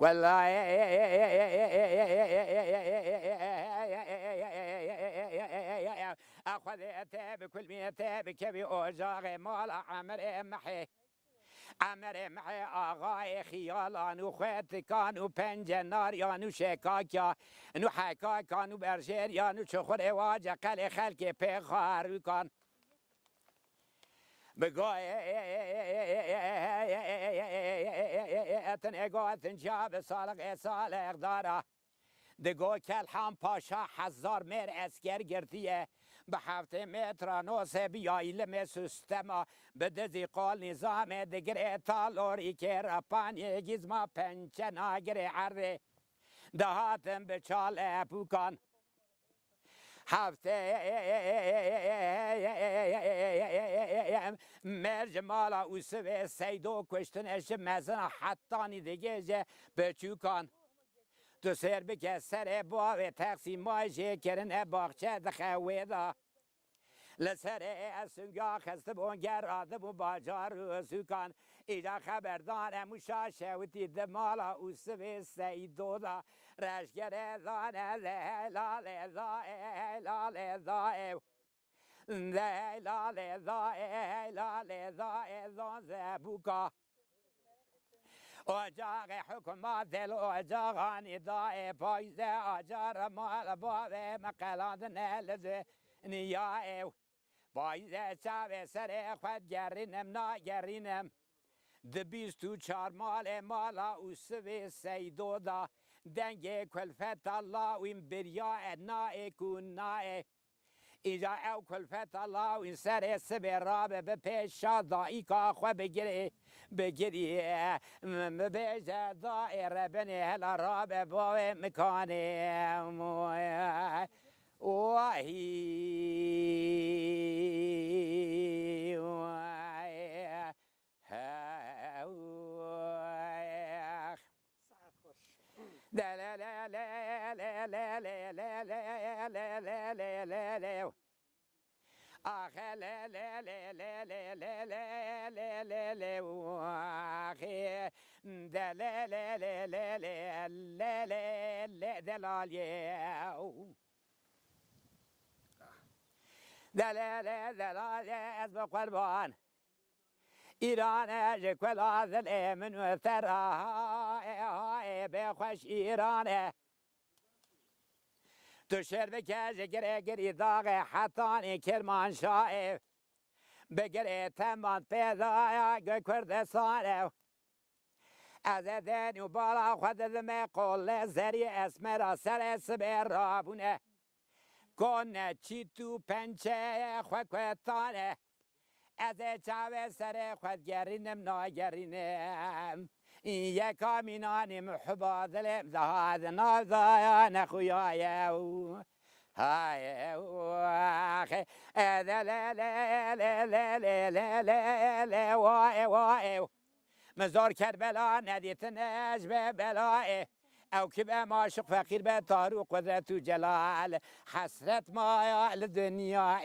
والله أخذته بكل ميته بكبي أوجاغ مال عمر محي عمر معي آغای خیالانو خویت کانو پنج ناریانو شکاکیا نو حکاکانو برشیر یانو چخور واجه قل خلک پیخارو کان بگای اتن اگواتن جاب سالق سالق داره دگو کل هم پاشا 1000 میر اسکر گرتیه به 7 متر نوسه بیایل می سیستما به دزی قال نظام دگر تالوری که رپانی گیزما پنچه ناگر عرده دهاتم به چال پوکان هفته مرج مالا اوسوه سیدو کشتنش مزن حتانی دیگه به چوکان تو سر بکه سر باوی تقسیم مایجه کرن باغچه دخوی دا لسر اسنگا خسته بونگر آده بون باجار و سوکان ایجا خبردان مشاشه و تید مالا اوسوی سیدو دا رشگر دانه لال دائه لال دائه لال دائه لال دائه دان زبوکا اجاق حکومت دل اجاق ندای پایزه اجار مال باوه مقلاد نلزه نیای پایزه چاوه سر خود گرینم نا گرینم ده 24 مالا اوسوی سیدو دا دنگ کلفت الله و این بریا نای کن نای ایجا او کلفت الله و این سر سبه رابه به پیش دایی که خواه بگیری بیجه دائره بنی هلا رابه باوه مکانه وحی لا لا لا لا لا لا لا لا لا لا لا لا لا لا آخ لا لا لا لا لا لا لا لا لا لا آخ دا لا لا لا لا لا لا لا لا دلالي دلال دلال از قربان ایران جکل آزل من و ثراهای بخوش ایرانه تو شر بکش گری داغ حتانی کرمان شاه بگری تمان پیدا کردستانه از دنی و بالا خود دم قول زری اسم را سر سبر رابونه کنه چی تو پنچه خوکتانه از چاوه سر خود گرینم ناگرینم یکا مینانی محبا دلم زهاد نازایا نخویایا های آخه دلالالالالالالال وای وای مزار کربلا ندیت نجب بلای او که به معشق فقیر به تارو قدرت و جلال حسرت مایا لدنیا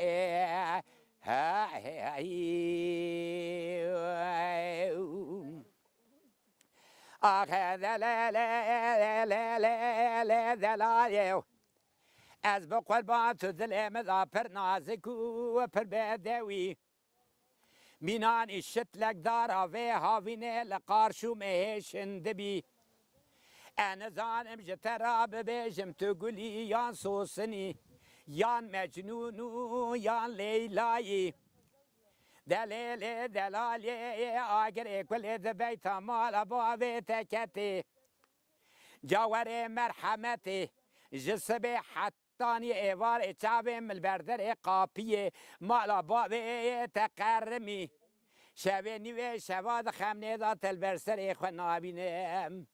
آخه دلالیو از بقربان تو دلم دا پر نازک و پر بدوی مینان اشت لک دارا و هاوینه لقارشو مهشن دبی انا زانم جترا ببیجم تو گلی یان سوسنی یان مجنونو یان لیلایی دلیل دلالی آگر کل بیت مال باوی تکتی جاور مرحمتی جسب حتانی ایوار چاوی ملبردر قاپی مال باوی تقرمی شوی نیوی شواد خمنی دا تلبرسر خو نابینم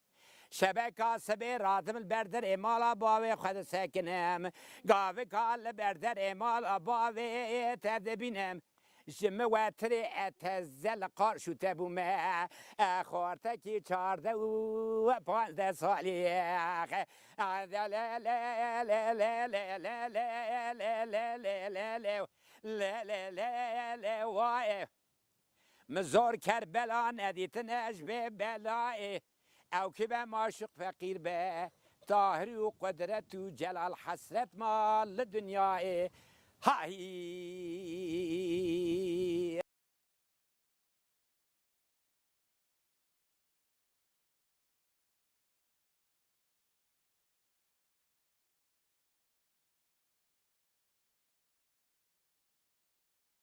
شبکه سبی راتم البردر مالا باوی خود سکنم گاوی کال بردر مالا باوی تدبینم جمع وطر اتزل قارشو تبومه خورتکی 14 و 15 سالی مزور کربلا ندیت نجبه بلای او که به معشوق فقیر به طاهر و قدرت و جلال حسرت مال دنیای هایی